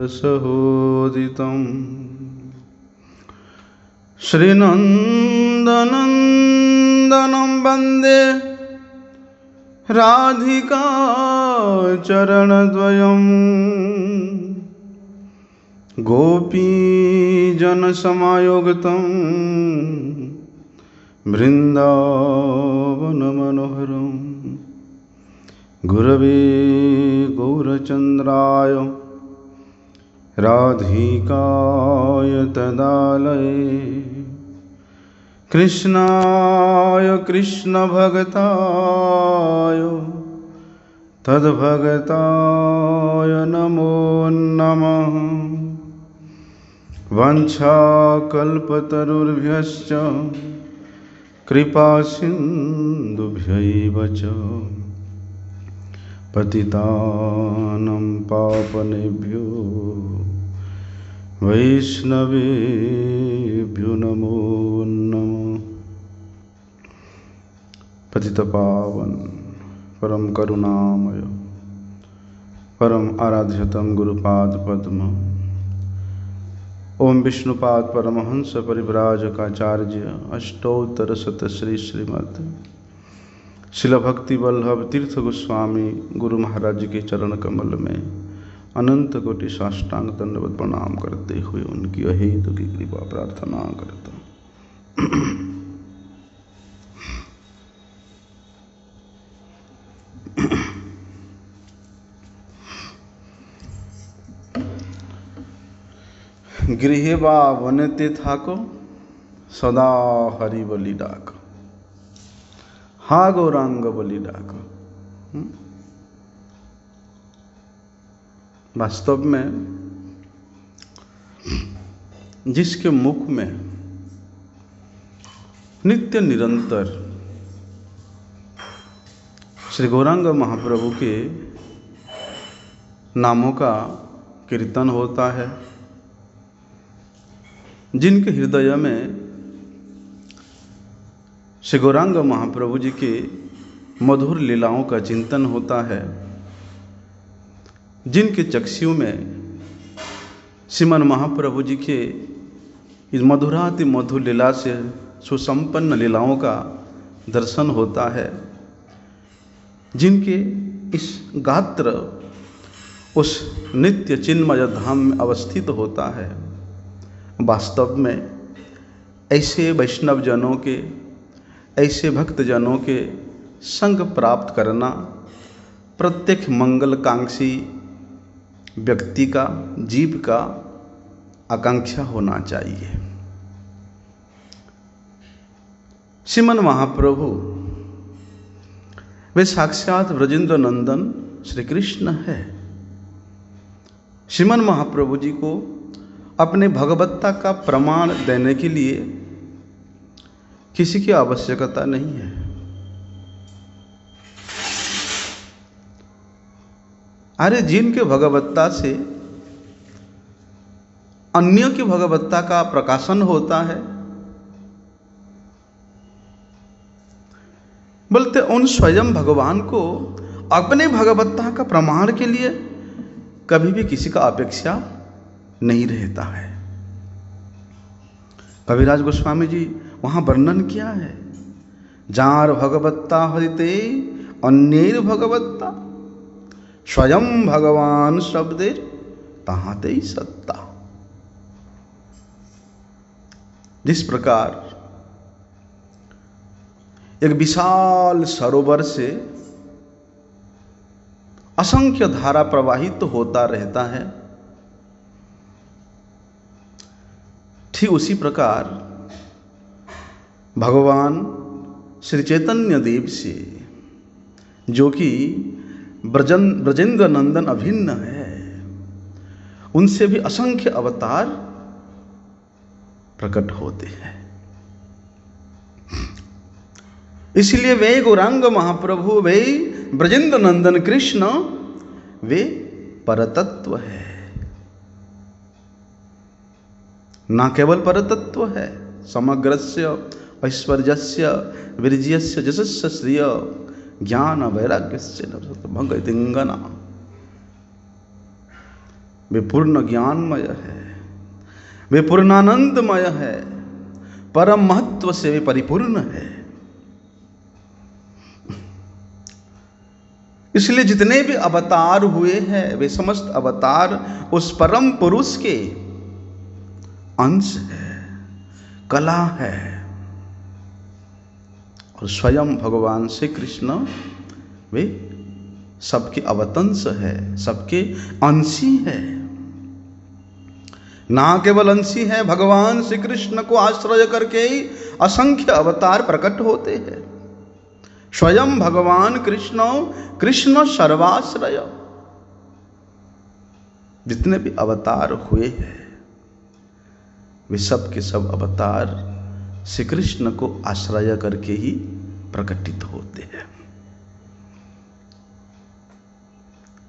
सहोदितं श्रीनन्दनन्दनं वन्दे राधिका चरणद्वयं गोपीजनसमायुक्तं बृन्दावनमनोहरं गुरवे गौरचन्द्राय राधिकाय तदालये कृष्णाय कृष्णभक्ताय तद्भक्ताय नमो नमः। वाञ्छाकल्पतरुर्भ्यश्च कृपासिन्धुभ्यैव च पतितानं पावनेभ्यो वैष्णवेभ्यो नमो नमः। पतितपावन परम करुणामय परम आराध्यतम गुरुपाद पद्म ओम विष्णुपाद परमहंस परिव्राजकाचार्य अष्टोत्तर शत श्री श्रीमद् शिल भक्ति वल्लभ तीर्थ गोस्वामी गुरु महाराज के चरण कमल में अनंत कोटि साष्टांग दंडवत प्रणाम करते हुए उनकी अहेतु की कृपा प्रार्थना करता हूँ। गृह बा वनते थाको सदा हरि बलि डाक हा गौरांग बलि डाक। वास्तव में जिसके मुख में नित्य निरंतर श्री गौरांग महाप्रभु के नामों का कीर्तन होता है, जिनके हृदय में श्री गौरांग महाप्रभु जी के मधुर लीलाओं का चिंतन होता है, जिनके चक्षुओं में श्रीमन महाप्रभु जी के इस मधुराति मधुर लीला से सुसंपन्न लीलाओं का दर्शन होता है, जिनके इस गात्र उस नित्य चिन्मय धाम में अवस्थित होता है। वास्तव में ऐसे वैष्णव जनों के, ऐसे भक्त जनों के संग प्राप्त करना प्रत्येक मंगलकांक्षी व्यक्ति का, जीव का आकांक्षा होना चाहिए। श्रीमन महाप्रभु वे साक्षात ब्रजेंद्र नंदन श्री कृष्ण है। श्रीमन महाप्रभु जी को अपने भगवत्ता का प्रमाण देने के लिए किसी की आवश्यकता नहीं है। अरे जिनके भगवत्ता से अन्यों की भगवत्ता का प्रकाशन होता है, बोलते उन स्वयं भगवान को अपने भगवत्ता का प्रमाण के लिए कभी भी किसी का अपेक्षा नहीं रहता है। कविराज गोस्वामी जी वहां वर्णन किया है, जार भगवत्ता हरिते अन्येर भगवत्ता स्वयं भगवान शब्देर तहाते ही सत्ता। जिस प्रकार एक विशाल सरोवर से असंख्य धारा प्रवाहित तो होता रहता है, ठीक उसी प्रकार भगवान श्री चैतन्य देव से, जो कि ब्रजेंद्र नंदन अभिन्न है, उनसे भी असंख्य अवतार प्रकट होते हैं। इसलिए वे गौरांग महाप्रभु, वे ब्रजेंद्र नंदन कृष्ण, वे परतत्व है। ना केवल परतत्व है, समग्रस्य ऐश्वर्यस्य वीर्यस्य जशस्य श्रिय ज्ञान वैराग्यस्य भंगतिंगना। वे पूर्ण ज्ञानमय है, वे पूर्णानंदमय है, परम महत्व से वे परिपूर्ण है। इसलिए जितने भी अवतार हुए हैं वे समस्त अवतार उस परम पुरुष के अंश है, कला है। और स्वयं भगवान श्री कृष्ण वे सबके अवतंस है, सबके अंशी है। ना केवल अंशी है, भगवान श्री कृष्ण को आश्रय करके ही असंख्य अवतार प्रकट होते हैं। स्वयं भगवान कृष्ण सर्वाश्रय। जितने भी अवतार हुए हैं वे सब के सब अवतार श्री कृष्ण को आश्रय करके ही प्रकटित होते हैं।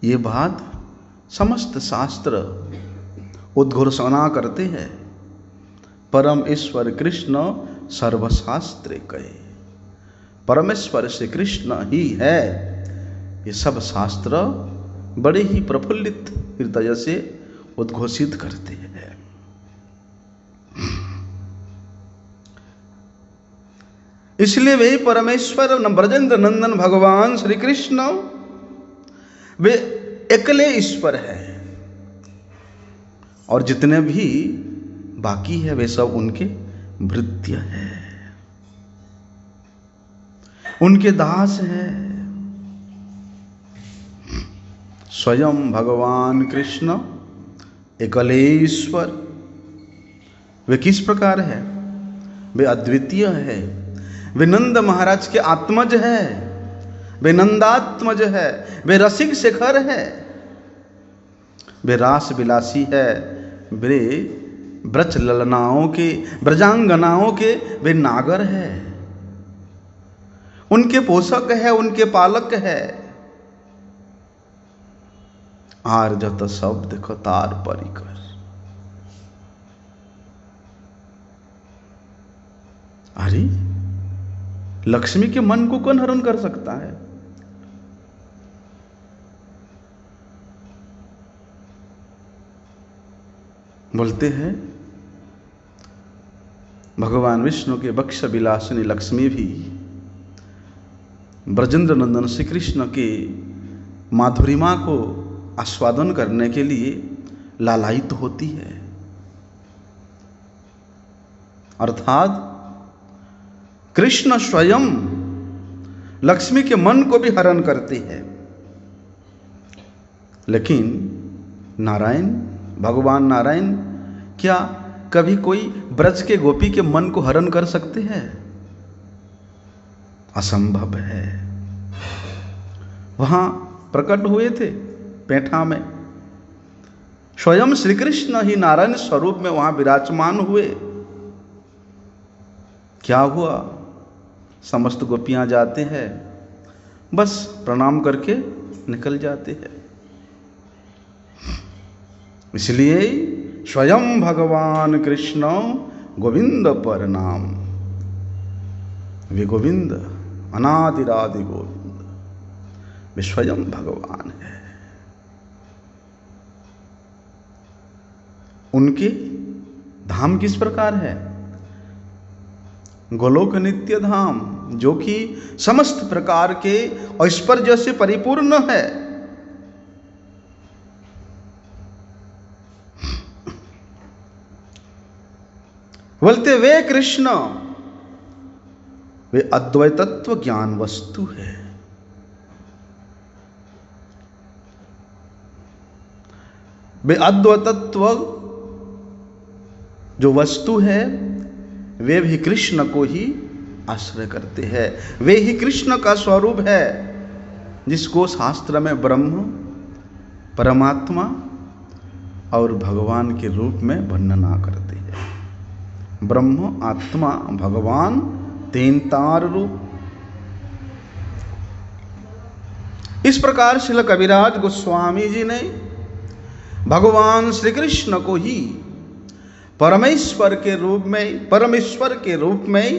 ये बात समस्त शास्त्र उद्घोषणा करते हैं। परम ईश्वर कृष्ण सर्वशास्त्रे कहे, परमेश्वर श्री कृष्ण ही है। ये सब शास्त्र बड़े ही प्रफुल्लित हृदय से उद्घोषित करते हैं। इसलिए वे परमेश्वर ब्रजेंद्र नंदन भगवान श्री कृष्ण वे अकेले ईश्वर है, और जितने भी बाकी है वे सब उनके भृत्य है, उनके दास है। स्वयं भगवान कृष्ण अकेले ईश्वर वे किस प्रकार है? वे अद्वितीय है, वे नंद महाराज के आत्मज है, वे नंदात्मज है, वे रसिक शेखर है, वे रास विलासी है, वे ब्रज ललनाओं के ब्रजांगनाओं के वे नागर है, उनके पोषक है, उनके पालक है। आर्जत शब्द खतार परिकर। अरे लक्ष्मी के मन को कौन हरण कर सकता है? बोलते हैं भगवान विष्णु के वक्ष विलासिनी लक्ष्मी भी ब्रजेंद्र नंदन श्री कृष्ण के माधुरिमा को आस्वादन करने के लिए लालायित होती है। अर्थात कृष्ण स्वयं लक्ष्मी के मन को भी हरण करते हैं। लेकिन नारायण, भगवान नारायण क्या कभी कोई ब्रज के गोपी के मन को हरण कर सकते हैं? असंभव है। वहां प्रकट हुए थे पैठा में, स्वयं श्री कृष्ण ही नारायण स्वरूप में वहां विराजमान हुए। क्या हुआ? समस्त गोपियां जाते हैं, बस प्रणाम करके निकल जाते हैं। इसलिए स्वयं भगवान कृष्ण गोविंद पर नाम, वे गोविंद अनादिरादि गोविंद, वे स्वयं भगवान है। उनके धाम किस प्रकार है? गोलोक नित्य धाम, जो कि समस्त प्रकार के ऐश्वर्य से परिपूर्ण है। बोलते वे कृष्ण वे अद्वैतत्व ज्ञान वस्तु है। वे अद्वैतत्व जो वस्तु है वे भी कृष्ण को ही आश्रय करते हैं। वे ही कृष्ण का स्वरूप है, जिसको शास्त्र में ब्रह्म, परमात्मा और भगवान के रूप में वर्णना करते हैं। ब्रह्म, आत्मा, भगवान, तीन तार रूप। इस प्रकार श्रील कविराज गोस्वामी जी ने भगवान श्री कृष्ण को ही परमेश्वर के रूप में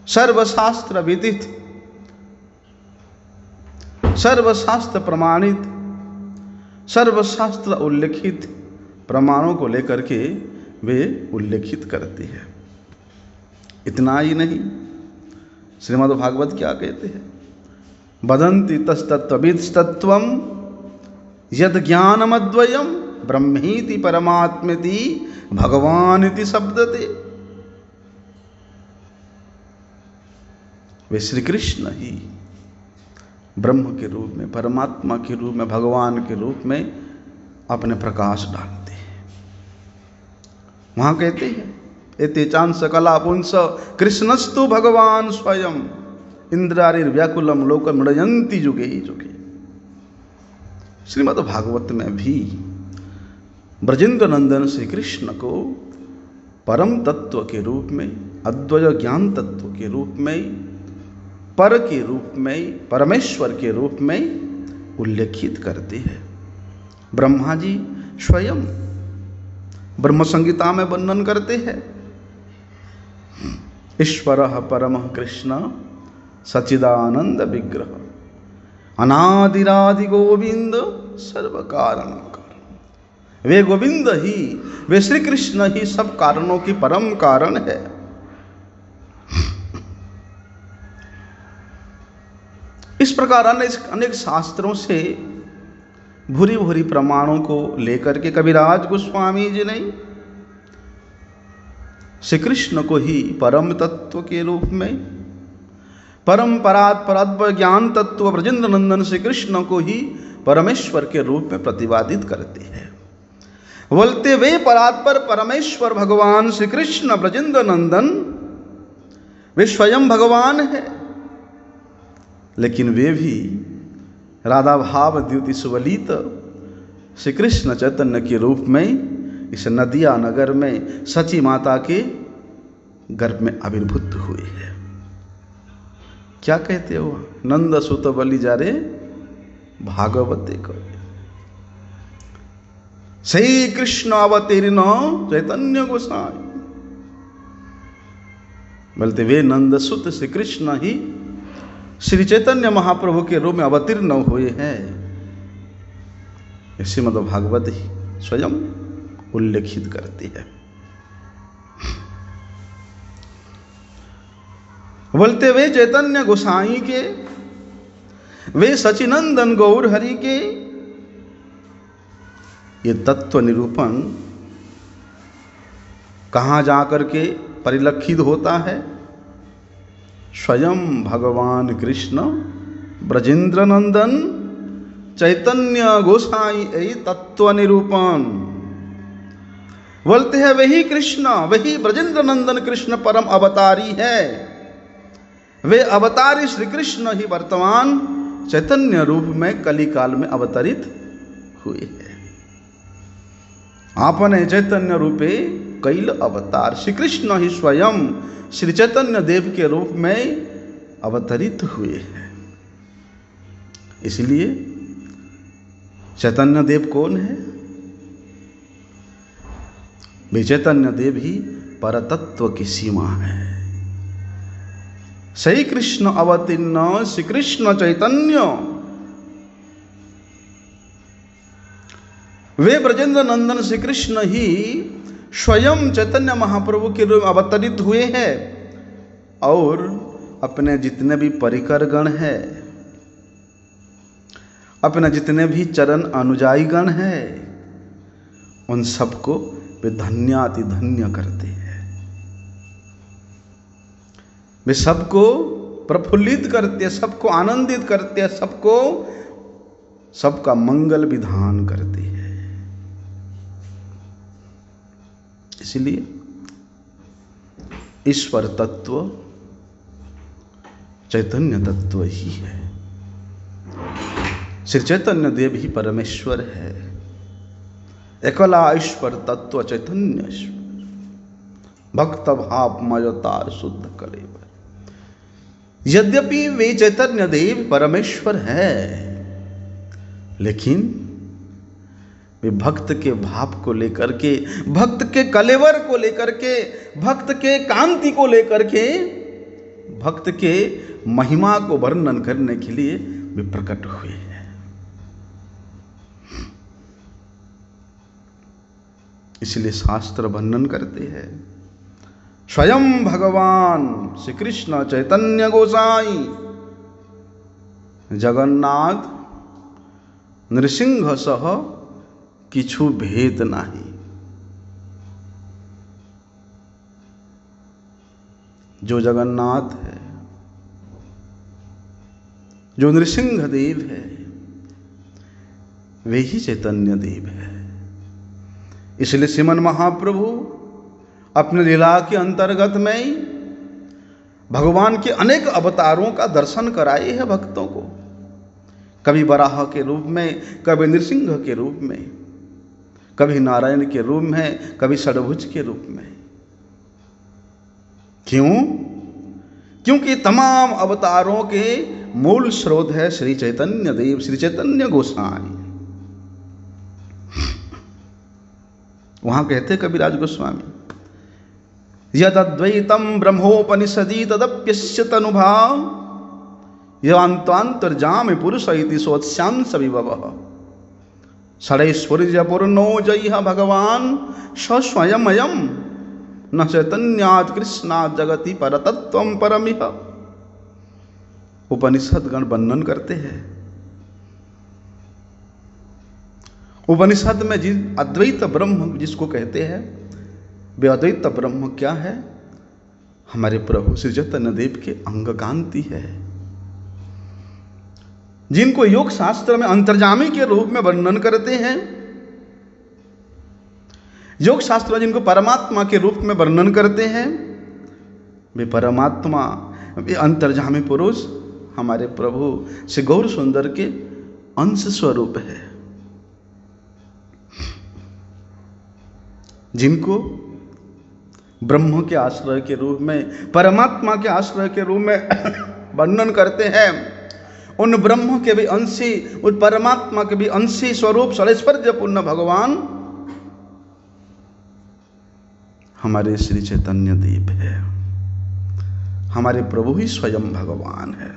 सर्वशास्त्र विदित, सर्वशास्त्र प्रमाणित, सर्वशास्त्र उल्लेखित प्रमाणों को लेकर के वे उल्लेखित करते हैं। इतना ही नहीं, श्रीमद् भागवत क्या कहते हैं? वदन्ति तस्तत्त्वविदस्तत्त्वं यद ज्ञानमद्वयं ब्रह्मेति परमात्मेति भगवानिति शब्दते। वे श्री कृष्ण ही ब्रह्म के रूप में, परमात्मा के रूप में, भगवान के रूप में अपने प्रकाश डालते हैं। वहां कहते हैं एते चांस कला पुंस कृष्णस्तु भगवान स्वयं इंद्रारिर्व्याकुलम लोकम मृजंती जुगे जुगे। श्रीमद् भागवत में भी ब्रजेंद्र नंदन श्री कृष्ण को परम तत्व के रूप में, अद्वय ज्ञान तत्व के रूप में, पर के रूप में, परमेश्वर के रूप में उल्लेखित करते हैं। ब्रह्मा जी स्वयं ब्रह्म संहिता में वर्णन करते हैं, ईश्वरः परमः कृष्ण सच्चिदानंद विग्रह अनादिरादि गोविंद सर्व कारण कारण। वे गोविंद ही, वे श्री कृष्ण ही सब कारणों की परम कारण है। इस प्रकार अनेक शास्त्रों से भूरी भूरी प्रमाणों को लेकर के कविराज गोस्वामी जी ने श्री कृष्ण को ही परम तत्व के रूप में, परम परात्पर ज्ञान तत्व ब्रजेंद्र नंदन श्री कृष्ण को ही परमेश्वर के रूप में प्रतिपादित करते हैं। बोलते वे परात्पर परमेश्वर भगवान श्री कृष्ण ब्रजेंद्र नंदन वे स्वयं भगवान है, लेकिन वे भी राधा भाव द्युति सुवलित श्री कृष्ण चैतन्य के रूप में इस नदिया नगर में सची माता के गर्भ में आविर्भूत हुए हैं। क्या कहते हो? नंद सुत बलि जारे भागवते को श्री कृष्ण अवतीर्ण चैतन्य गोसाई। बोलते वे नंद सुत श्री कृष्ण ही श्री चैतन्य महाप्रभु के रूप में अवतीर्ण हुए हैं। श्रीमद् भागवत ही स्वयं उल्लेखित करती है। बोलते वे चैतन्य गोसाई के, वे सचिनंदन गौर हरि के। ये तत्व निरूपण कहाँ जाकर के परिलक्षित होता है? स्वयं भगवान कृष्ण ब्रजेंद्र नंदन चैतन्य गोसाई यही तत्व निरूपण। बोलते हैं वही कृष्ण, वही ब्रजेंद्र नंदन कृष्ण परम अवतारी है। वे अवतारी श्री कृष्ण ही वर्तमान चैतन्य रूप में कली काल में अवतरित हुए हैं। आपने चैतन्य रूपे कैल अवतार श्री कृष्ण ही स्वयं श्री चैतन्य देव के रूप में अवतरित हुए हैं। इसलिए चैतन्य देव कौन है? वे चैतन्य देव ही परतत्व की सीमा है। श्री कृष्ण अवतीर्ण श्री कृष्ण चैतन्य, वे ब्रजेंद्र नंदन श्री कृष्ण ही स्वयं चैतन्य महाप्रभु के रूप में अवतरित हुए हैं और अपने जितने भी परिकर गण हैं, अपने जितने भी चरण अनुजाई गण हैं, उन सबको वे धन्याति धन्य करते हैं। वे सबको प्रफुल्लित करते हैं, सबको आनंदित करते हैं, सबका मंगल विधान करते हैं। इसलिए ईश्वर तत्व चैतन्य तत्व ही है। श्री चैतन्य देव ही परमेश्वर है। एकला ईश्वर तत्व चैतन्य भक्त भाव मयतार शुद्ध कलेवर। यद्यपि वे चैतन्य देव परमेश्वर है, लेकिन वे भक्त के भाव को लेकर के, भक्त के कलेवर को लेकर के, भक्त के कांति को लेकर के, भक्त के महिमा को वर्णन करने के लिए वे प्रकट हुए हैं। इसलिए शास्त्र वर्णन करते हैं, स्वयं भगवान श्री कृष्ण चैतन्य गोसाई जगन्नाथ नृसिंह सह किछु भेद नाही। जो जगन्नाथ है, जो नृसिंह देव है, वे ही चैतन्य देव है। इसलिए श्रीमन महाप्रभु अपने लीला के अंतर्गत में ही भगवान के अनेक अवतारों का दर्शन कराए हैं भक्तों को, कभी वराह के रूप में, कभी नृसिंह के रूप में, कभी नारायण के रूप में, कभी षडभुज के रूप में। क्यों? क्योंकि तमाम अवतारों के मूल स्रोत है श्री चैतन्य देव, श्री चैतन्य गोसाई। वहां कहते कविराज गोस्वामी, यद अद्वैतम ब्रह्मोपनिषदि तदप्यस्य तनुभाव यवान्तांतर्जाम पुरुष इति सोत्स्यांश विभवः षडैश्वर्य पूर्णो जयः भगवान स स्वयमयम् न चैतन्यात् कृष्णात् जगति परतत्वं परमिह। उपनिषद गण वर्णन करते हैं। उपनिषद में जिस अद्वैत ब्रह्म जिसको कहते हैं, वे अद्वैत ब्रह्म क्या है? हमारे प्रभु श्री चैतन्य देव के अंग कांति है, जिनको योग शास्त्र में अंतर्जामी के रूप में वर्णन करते हैं। योग शास्त्र जिनको परमात्मा के रूप में वर्णन करते हैं, वे परमात्मा, वे अंतर्जामी पुरुष हमारे प्रभु श्री गौर सुंदर के अंश स्वरूप है, जिनको ब्रह्म के आश्रय के रूप में, परमात्मा के आश्रय के रूप में वर्णन करते हैं। उन ब्रह्म के भी अंशी, उन परमात्मा के भी अंशी स्वरूप षडैश्वर्य पूर्ण भगवान हमारे श्री चैतन्य देव है। हमारे प्रभु ही स्वयं भगवान है।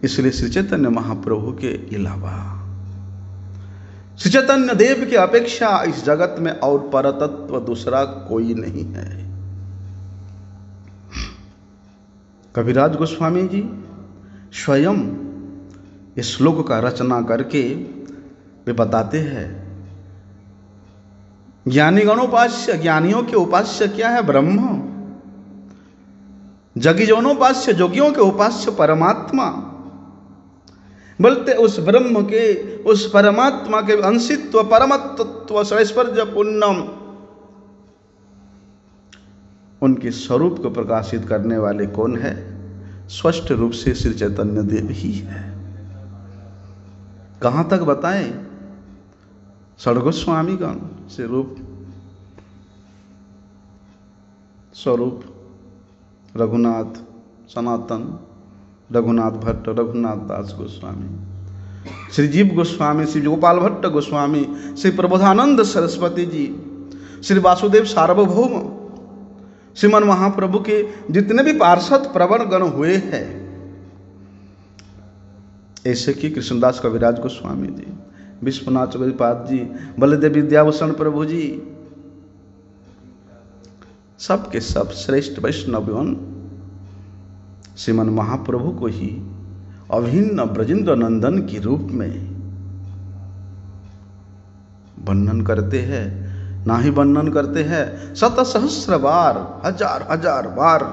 इसलिए श्री चैतन्य महाप्रभु के अलावा श्री चैतन्य देव की अपेक्षा इस जगत में और परतत्व दूसरा कोई नहीं है। कविराज गोस्वामी जी स्वयं इस श्लोक का रचना करके वे बताते हैं, ज्ञानी गणोपास्य, ज्ञानियों के उपास्य क्या है? ब्रह्म। जगी जनोपास्य, जोगियों के उपास्य परमात्मा। बोलते उस ब्रह्म के, उस परमात्मा के अंशित्व, परमत्व, षडैश्वर्य पूर्णम, उनके स्वरूप को प्रकाशित करने वाले कौन है? स्पष्ट रूप से श्री चैतन्य देव ही है। कहां तक बताएं? षडगोस्वामीगण से रूप, स्वरूप रघुनाथ सनातन, रघुनाथ भट्ट, रघुनाथ दास गोस्वामी, श्री जीव गोस्वामी, श्री गोपाल भट्ट गोस्वामी, श्री प्रबोधानंद सरस्वती जी, श्री वासुदेव सार्वभौम, श्रीमन महाप्रभु के जितने भी पार्षद प्रवण गण हुए हैं, ऐसे कि कृष्णदास कविराज गोस्वामी जी, विश्वनाथ चौधरीपाद जी, बलदेव विद्याभूषण प्रभु जी, सबके सब श्रेष्ठ वैष्णवगण श्रीमन महाप्रभु को ही अभिन्न ब्रजेंद्र नंदन के रूप में वर्णन करते हैं। ना ही वर्णन करते हैं, शत सहस्र बार, हजार हजार बार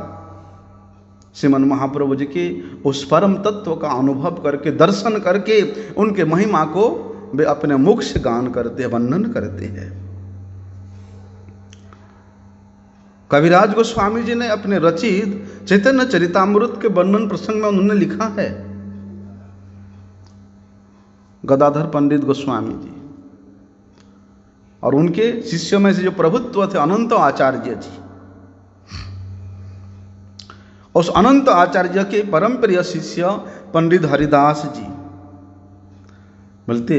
श्रीमन महाप्रभु जी के उस परम तत्व का अनुभव करके, दर्शन करके, उनके महिमा को वे अपने मुख से गान करते हैं, वर्णन करते हैं। कविराज गोस्वामी जी ने अपने रचित चैतन्य चरितामृत के वर्णन प्रसंग में उन्होंने लिखा है, गदाधर पंडित गोस्वामी जी और उनके शिष्यों में से जो प्रभुत्व थे अनंत आचार्य जी, उस अनंत आचार्य के परम प्रिय शिष्य पंडित हरिदास जी, बोलते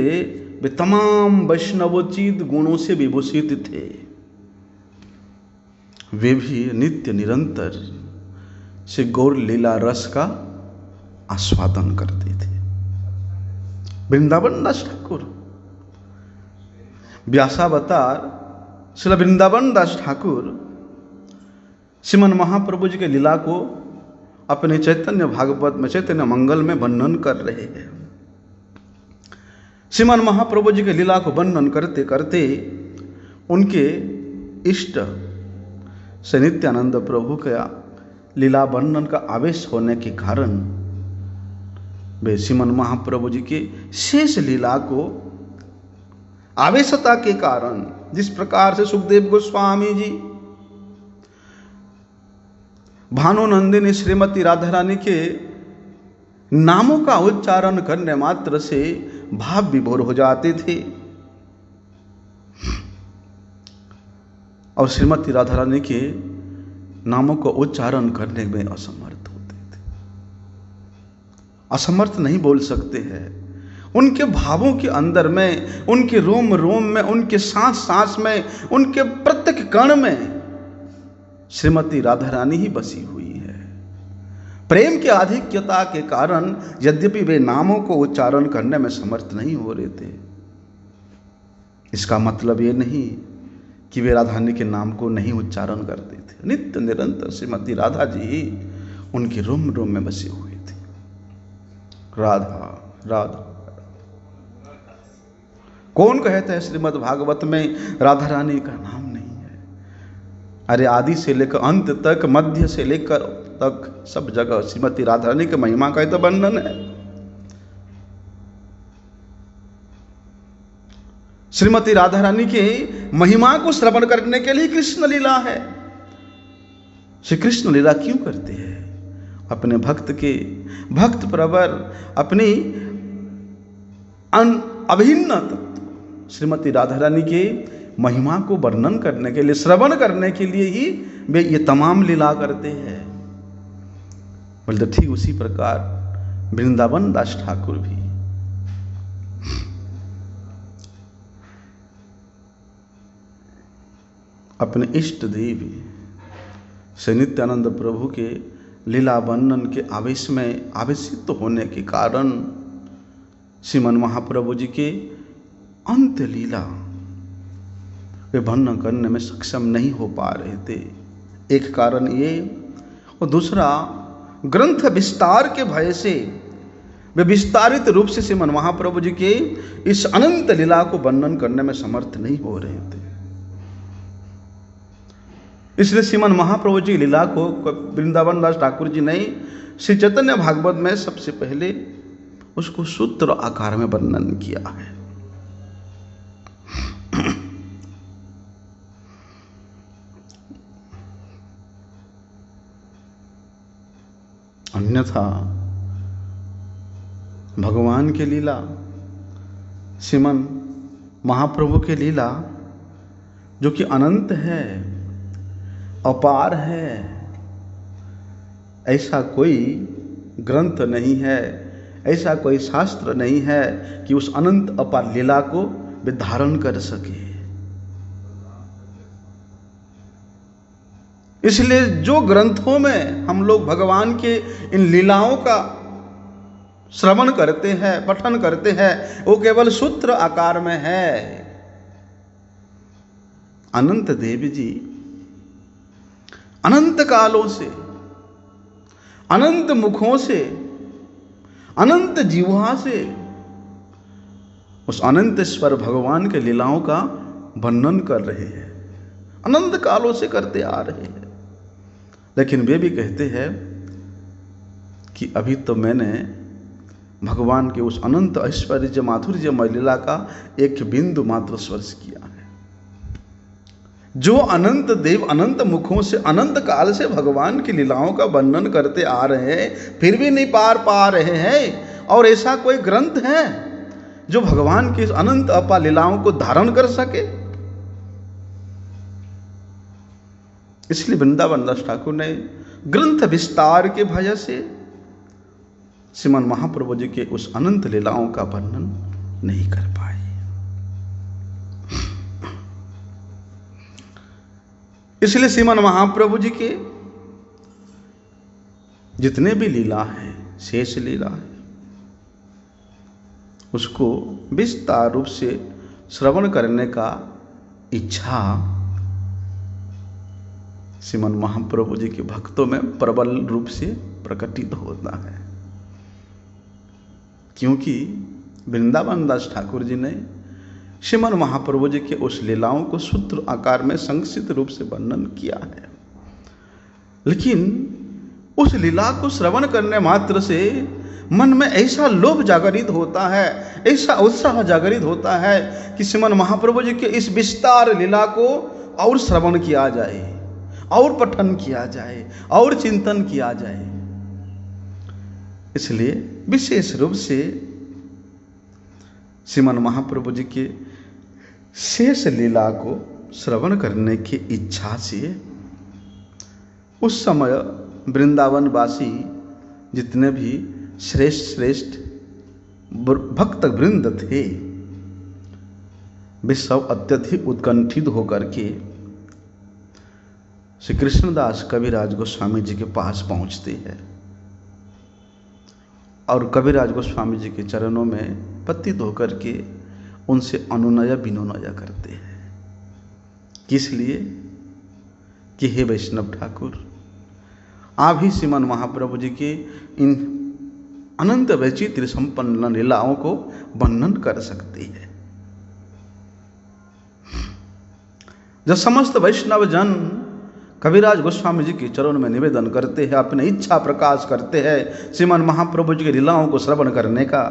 वे तमाम वैष्णवोचित गुणों से विभूषित थे। वे भी नित्य निरंतर से गौर लीला रस का आस्वादन करते थे। वृंदावन दास ठाकुर व्यासावतार श्री वृंदावन दास ठाकुर श्रीमन महाप्रभु जी के लीला को अपने चैतन्य भागवत में, चैतन्य मंगल में वर्णन कर रहे हैं। श्रीमन महाप्रभु जी के लीला को वर्णन करते करते उनके इष्ट से नित्यानंद प्रभु का लीला वर्णन का आवेश होने के कारण वे श्रीमन महाप्रभु जी के शेष लीला को आवेशता के कारण, जिस प्रकार से सुखदेव गोस्वामी जी भानुनंदिनी श्रीमती राधा रानी के नामों का उच्चारण करने मात्र से भाव विभोर हो जाते थे और श्रीमती राधा रानी के नामों को उच्चारण करने में असमर्थ होते थे। असमर्थ नहीं बोल सकते हैं। उनके भावों के अंदर में, उनके रोम रोम में, उनके सांस सांस में, उनके प्रत्येक कण में श्रीमती राधा रानी ही बसी हुई है। प्रेम के आधिक्यता के कारण यद्यपि वे नामों को उच्चारण करने में समर्थ नहीं हो रहे थे, इसका मतलब ये नहीं कि वे राधा रानी के नाम को नहीं उच्चारण करते थे। नित्य निरंतर श्रीमती राधा जी ही उनके रोम रोम में बसे हुए थे। राधा राधा। कौन कहता है श्रीमद् भागवत में राधा रानी का नाम नहीं है? अरे आदि से लेकर अंत तक, मध्य से लेकर तक सब जगह श्रीमती राधा रानी की महिमा का तो वर्णन है। श्रीमती राधा रानी की महिमा को श्रवण करने के लिए कृष्ण लीला है। श्री कृष्ण लीला क्यों करते हैं? अपने भक्त प्रवर, अपनी अभिन्न श्रीमती राधा रानी के महिमा को वर्णन करने के लिए, श्रवण करने के लिए ही वे ये तमाम लीला करते हैं। बोलते ठीक उसी प्रकार वृंदावन दास ठाकुर भी अपने इष्ट देव श्री नित्यानंद प्रभु के लीला वर्णन के आवेश में आवेशित होने के कारण श्रीमन महाप्रभु जी के अंत लीला वे वर्णन करने में सक्षम नहीं हो पा रहे थे। एक कारण ये, और दूसरा ग्रंथ विस्तार के भय से वे विस्तारित रूप से श्रीमन महाप्रभु जी के इस अनंत लीला को वर्णन करने में समर्थ नहीं हो रहे थे। इसलिए श्रीमन महाप्रभु जी लीला को वृंदावन दास ठाकुर जी ने श्री चैतन्य भागवत में सबसे पहले उसको सूत्र आकार में वर्णन किया है। अन्यथा भगवान के लीला, श्रीमन महाप्रभु के लीला जो कि अनंत है, अपार है, ऐसा कोई ग्रंथ नहीं है, ऐसा कोई शास्त्र नहीं है कि उस अनंत अपार लीला को वे धारण कर सके। इसलिए जो ग्रंथों में हम लोग भगवान के इन लीलाओं का श्रवण करते हैं, पठन करते हैं, वो केवल सूत्र आकार में है। अनंत देव जी अनंत कालों से, अनंत मुखों से, अनंत जिह्वा से उस अनंत ईश्वर भगवान के लीलाओं का वर्णन कर रहे हैं, अनंत कालों से करते आ रहे हैं। लेकिन वे भी कहते हैं कि अभी तो मैंने भगवान के उस अनंत ऐश्वर्य माधुर्यमय लीला का एक बिंदु मात्र स्पर्श किया है। जो अनंत देव अनंत मुखों से, अनंत काल से भगवान की लीलाओं का वर्णन करते आ रहे हैं, फिर भी नहीं पार पा रहे हैं। और ऐसा कोई ग्रंथ है जो भगवान की अनंत अपार लीलाओं को धारण कर सके? इसलिए वृंदावन दास ठाकुर ने ग्रंथ विस्तार के भय से श्रीमन महाप्रभु जी के उस अनंत लीलाओं का वर्णन नहीं कर पाए। इसलिए श्रीमन महाप्रभु जी के जितने भी लीला है, शेष लीला है, उसको विस्तार रूप से श्रवण करने का इच्छा श्रीमन महाप्रभु जी के भक्तों में प्रबल रूप से प्रकटित होता है, क्योंकि वृंदावन दास ठाकुर जी ने श्रीमन महाप्रभु जी के उस लीलाओं को सूत्र आकार में संक्षिप्त रूप से वर्णन किया है। लेकिन उस लीला को श्रवण करने मात्र से मन में ऐसा लोभ जागरित होता है, ऐसा उत्साह जागरित होता है कि श्रीमन महाप्रभु जी के इस विस्तार लीला को और श्रवण किया जाए, और पठन किया जाए, और चिंतन किया जाए। इसलिए विशेष रूप से श्रीमन महाप्रभु जी के शेष लीला को श्रवण करने की इच्छा से उस समय वृंदावनवासी जितने भी श्रेष्ठ भक्त वृंद थे, वे सब अत्यधिक उत्कंठित होकर के श्री कृष्णदास कविराज गोस्वामी जी के पास पहुंचते हैं और कविराज गोस्वामी जी के चरणों में पतित होकर के उनसे अनुनय विनुनय करते हैं। किस लिए? कि हे वैष्णव ठाकुर, आप ही श्रीमन महाप्रभु जी के इन अनंत वैचित्र्य संपन्न लीलाओं को वर्णन कर सकती है। जब समस्त वैष्णव जन कविराज गोस्वामी जी के चरणों में निवेदन करते हैं, अपने इच्छा प्रकाश करते हैं श्रीमन महाप्रभु जी की लीलाओं को श्रवण करने का,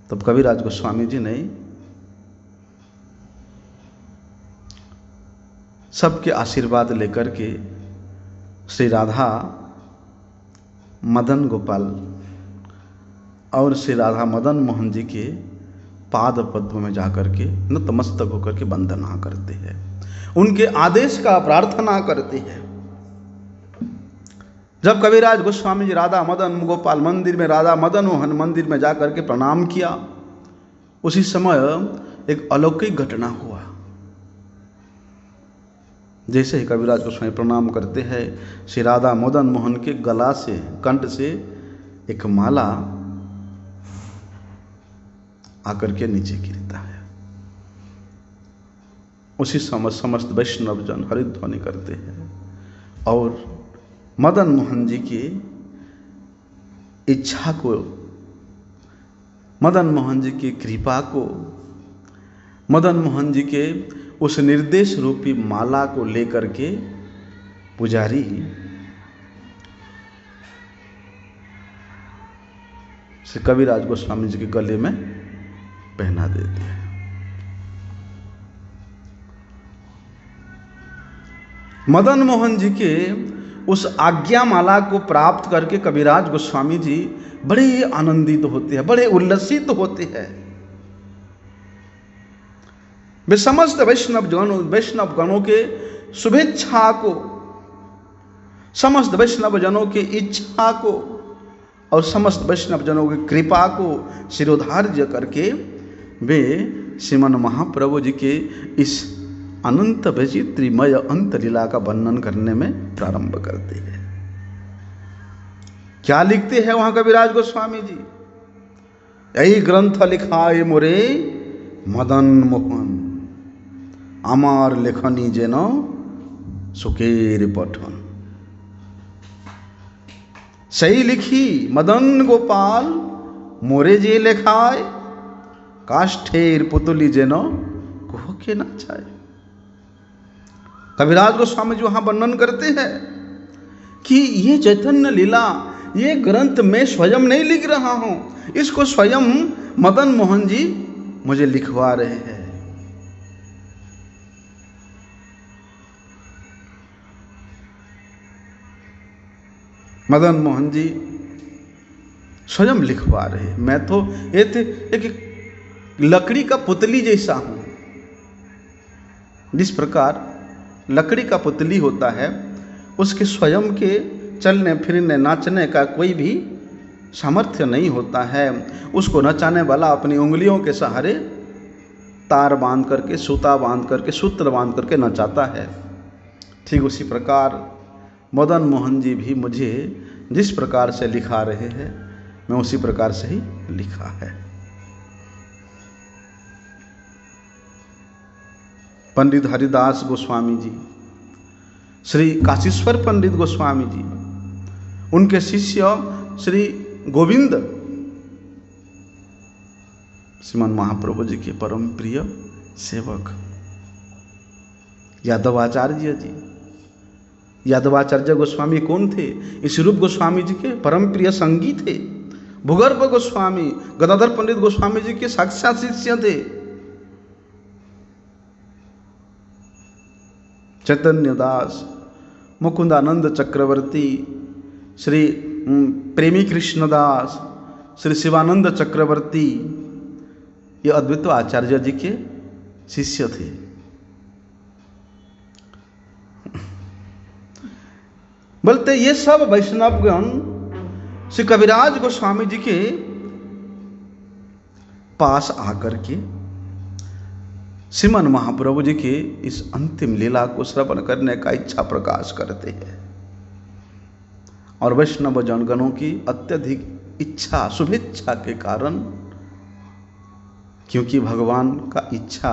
तब कविराज गोस्वामी जी ने सबके आशीर्वाद लेकर के श्री राधा मदन गोपाल और श्री राधा मदन मोहन जी के पाद पद्म में जाकर के नतमस्तक होकर के वंदना करते हैं, उनके आदेश का प्रार्थना करते हैं। जब कविराज गोस्वामी जी राधा मदन गोपाल मंदिर में, राधा मदन मोहन मंदिर में जाकर के प्रणाम किया, उसी समय एक अलौकिक घटना हुआ। जैसे ही कविराज गोस्वामी प्रणाम करते हैं, श्री राधा मदन मोहन के गला से, कंठ से एक माला आकर के नीचे गिरता है। उसी समय समस्त वैष्णव जन हरिध्वनि करते हैं और मदन मोहन जी की इच्छा को, मदन मोहन जी की कृपा को, मदन मोहन जी के उस निर्देश रूपी माला को लेकर के पुजारी श्री कविराज गोस्वामी जी के गले में पहना देते हैं। मदन मोहन जी के उस आज्ञा माला को प्राप्त करके कविराज गोस्वामी जी बड़े आनंदित होते हैं, बड़े उल्लसित होते हैं। वे समस्त वैष्णव गणों के शुभेच्छा को, समस्त वैष्णव जनों की इच्छा को और समस्त वैष्णव जनों की कृपा को शिरोधार्य करके वे श्रीमन महाप्रभु जी के इस अनंत वैचित्र्यमय अंत लीला का वर्णन करने में प्रारंभ करते हैं। क्या लिखते हैं वहां कविराज गोस्वामी जी? यही ग्रंथ लिखाए मोरे मदन मोहन, आमार लेखनी जेन सुकेर पठन। सही लिखी मदन गोपाल मोरे जे लेखाए, काष्ठेर पुतली जेन कोह के नाचाए। कविराज गोस्वामी जी वहां वर्णन करते हैं कि ये चैतन्य लीला, ये ग्रंथ मैं स्वयं नहीं लिख रहा हूं, इसको स्वयं मदन मोहन जी मुझे लिखवा रहे हैं। मदन मोहन जी स्वयं लिखवा रहे, मैं तो एक लकड़ी का पुतली जैसा हूं। जिस प्रकार लकड़ी का पुतली होता है, उसके स्वयं के चलने फिरने नाचने का कोई भी सामर्थ्य नहीं होता है, उसको नचाने वाला अपनी उंगलियों के सहारे तार बांध करके, सूता बांध करके, सूत्र बांध करके नचाता है। ठीक उसी प्रकार मदन मोहन जी भी मुझे जिस प्रकार से लिखा रहे हैं, मैं उसी प्रकार से ही लिखा है। पंडित हरिदास गोस्वामी जी, श्री काशीश्वर पंडित गोस्वामी जी, उनके शिष्य श्री गोविंद, श्रीमन महाप्रभु जी के परम प्रिय सेवक यादवाचार्य जी। यादवाचार्य गोस्वामी कौन थे? इस रूप गोस्वामी जी के परम प्रिय संगी थे। भूगर्भ गोस्वामी गदाधर पंडित गोस्वामी जी के साक्षात शिष्य थे। चैतन्य दास, मुकुंदानंद चक्रवर्ती, श्री प्रेमी कृष्णदास, श्री शिवानंद चक्रवर्ती, ये अद्वैत आचार्य जी के शिष्य थे। बोलते ये सब वैष्णवगण श्री कविराज गोस्वामी जी के पास आकर के श्रीमन महाप्रभु जी के इस अंतिम लीला को श्रवण करने का इच्छा प्रकाश करते हैं। और वैष्णव जनगणों की अत्यधिक इच्छा, शुभेच्छा के कारण, क्योंकि भगवान का इच्छा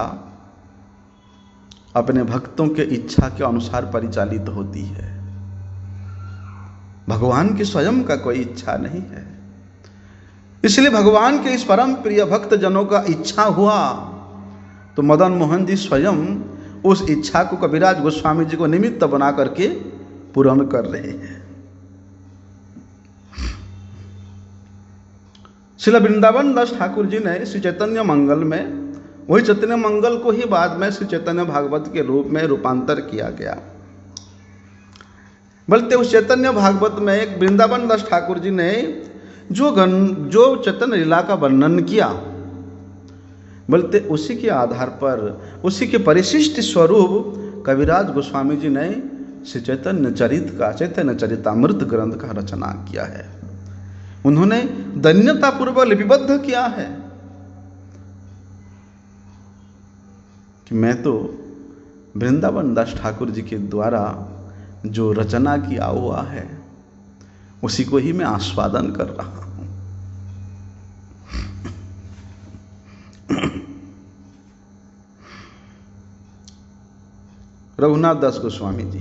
अपने भक्तों के इच्छा के अनुसार परिचालित होती है। भगवान की स्वयं का कोई इच्छा नहीं है। इसलिए भगवान के इस परम प्रिय भक्त जनों का इच्छा हुआ तो मदन मोहन जी स्वयं उस इच्छा को कविराज गोस्वामी जी को निमित्त बना करके पूर्ण कर रहे हैं। श्रील वृंदावन दास ठाकुर जी ने श्री चैतन्य मंगल में, वही चैतन्य मंगल को ही बाद में श्री चैतन्य भागवत के रूप में रूपांतर किया गया। बोलते उस चैतन्य भागवत में एक वृंदावन दास ठाकुर जी ने जो चैतन्य लीला का वर्णन किया, बोलते उसी के आधार पर, उसी के परिशिष्ट स्वरूप कविराज गोस्वामी जी ने श्री चैतन्य चैतन्य चरितामृत ग्रंथ का रचना किया है। उन्होंने धन्यतापूर्वक लिपिबद्ध किया है कि मैं तो वृंदावन दास ठाकुर जी के द्वारा जो रचना किया हुआ है उसी को ही मैं आस्वादन कर रहा हूं। रघुनाथ दास गोस्वामी जी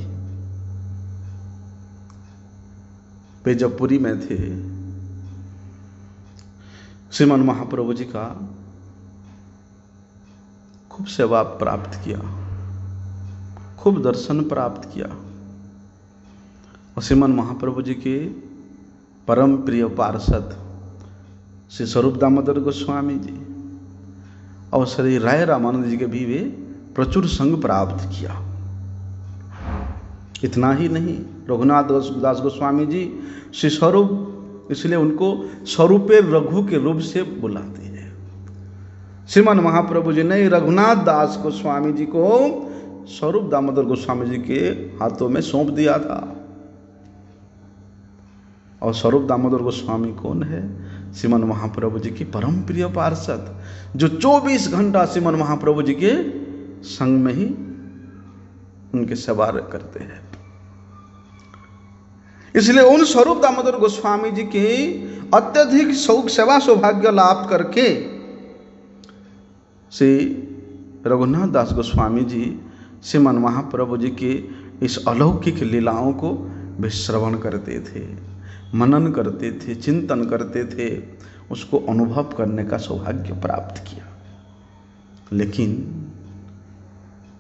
पेजपुरी में थे। श्रीमन महाप्रभु जी का खूब सेवा प्राप्त किया, खूब दर्शन प्राप्त किया। और श्रीमन महाप्रभु जी के परम प्रिय पार्षद श्री स्वरूप दामोदर गोस्वामी जी और श्री राय रामानंद जी के भी वे प्रचुर संग प्राप्त किया। इतना ही नहीं, रघुनाथ दास गोस्वामी जी श्री स्वरूप, इसलिए उनको स्वरूपे रघु के रूप से बुलाते हैं। श्रीमन महाप्रभु जी ने रघुनाथ दास गोस्वामी जी को स्वरूप दामोदर गोस्वामी जी के हाथों में सौंप दिया था। और स्वरूप दामोदर गोस्वामी कौन है? श्रीमन महाप्रभु जी की परम प्रिय पार्षद, जो 24 घंटा श्रीमन महाप्रभु जी के संग में ही उनके सेवा करते हैं। इसलिए उन स्वरूप दामोदर गोस्वामी जी की अत्यधिक सेवा सौभाग्य लाभ करके श्री रघुनाथ दास गोस्वामी जी श्रीमन महाप्रभु जी के इस अलौकिक लीलाओं को वे श्रवण करते थे, मनन करते थे, चिंतन करते थे, उसको अनुभव करने का सौभाग्य प्राप्त किया। लेकिन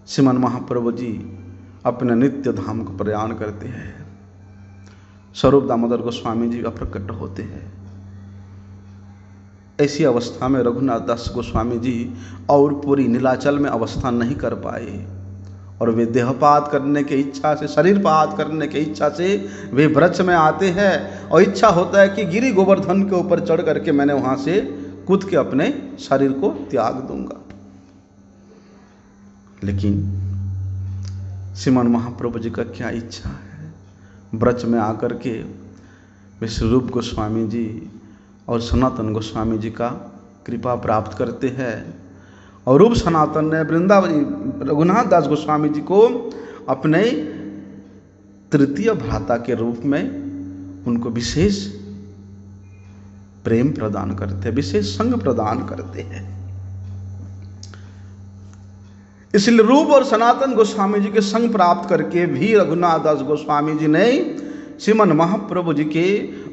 श्रीमन महाप्रभु जी अपने नित्य धाम को प्रयाण करते हैं। स्वरूप दामोदर गोस्वामी जी अप्रकट होते हैं। ऐसी अवस्था में रघुनाथ दास गोस्वामी जी और पूरी नीलाचल में अवस्थान नहीं कर पाए और वे देहपात करने की इच्छा से, शरीरपात करने की इच्छा से वे वृक्ष में आते हैं और इच्छा होता है कि गिरि गोवर्धन के ऊपर चढ़ करके मैंने वहां से कूद के अपने शरीर को त्याग दूंगा। लेकिन श्रीमन महाप्रभु जी का क्या इच्छा है? ब्रज में आकर के विश्वरूप गोस्वामी जी और सनातन गोस्वामी जी का कृपा प्राप्त करते हैं और रूप सनातन ने रघुनाथ दास गोस्वामी जी को अपने तृतीय भ्राता के रूप में उनको विशेष प्रेम प्रदान करते हैं, विशेष संग प्रदान करते हैं। इसलिए रूप और सनातन गोस्वामी जी के संग प्राप्त करके भी रघुनाथ दास गोस्वामी जी ने श्रीमन महाप्रभु जी के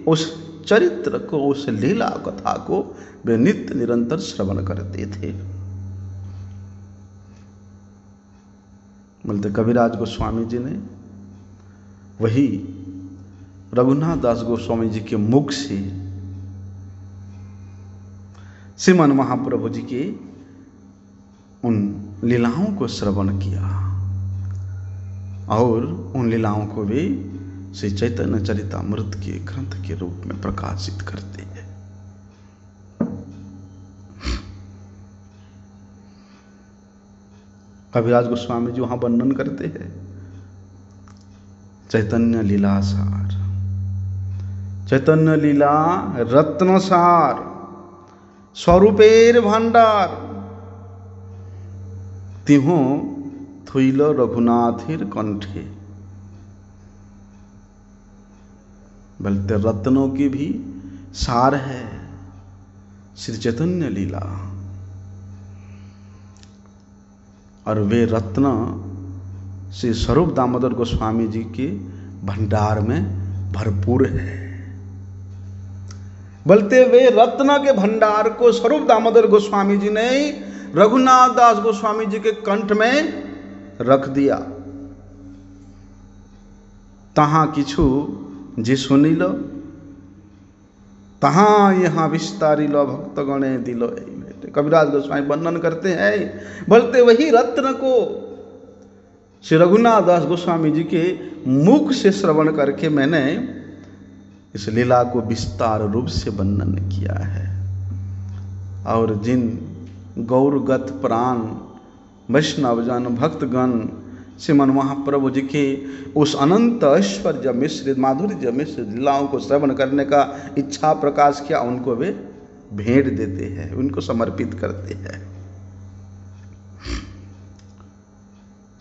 उस चरित्र को, उस लीला कथा को वे नित्य निरंतर श्रवण करते थे। बोलते कविराज गोस्वामी जी ने वही रघुनाथ दास गोस्वामी जी के मुख से श्रीमन महाप्रभु जी के उन लीलाओं को श्रवण किया और उन लीलाओं को भी श्री चैतन्य चरितामृत के ग्रंथ के रूप में प्रकाशित करते हैं। कविराज गोस्वामी जी वहां वर्णन करते हैं चैतन्य लीला सार, चैतन्य लीला रत्नसार, स्वरूपेर भंडार, तिहो थुइल रघुनाथिर कंठे। बोलते रत्नों की भी सार है श्री चैतन्य लीला, और वे रत्न श्री स्वरूप दामोदर गोस्वामी जी के भंडार में भरपूर है। बोलते वे रत्न के भंडार को स्वरूप दामोदर गोस्वामी जी ने रघुनाथ दास गोस्वामी जी के कंठ में रख दिया। तहां किछु जे सुनिल तहां यहाँ विस्तारिल भक्तगणे दिलो। कविराज गोस्वामी वर्णन करते हैं, बोलते वही रत्न को श्री रघुनाथ दास गोस्वामी जी के मुख से श्रवण करके मैंने इस लीला को विस्तार रूप से वर्णन किया है। और जिन गौरगत प्राण वैष्णवजन भक्तगण श्रीमन महाप्रभु जी के उस अनंत ऐश्वर्य मिश्रित माधुर्य मिश्रित लीलाओं को श्रवण करने का इच्छा प्रकाश किया, उनको वे भेंट देते हैं, उनको समर्पित करते हैं।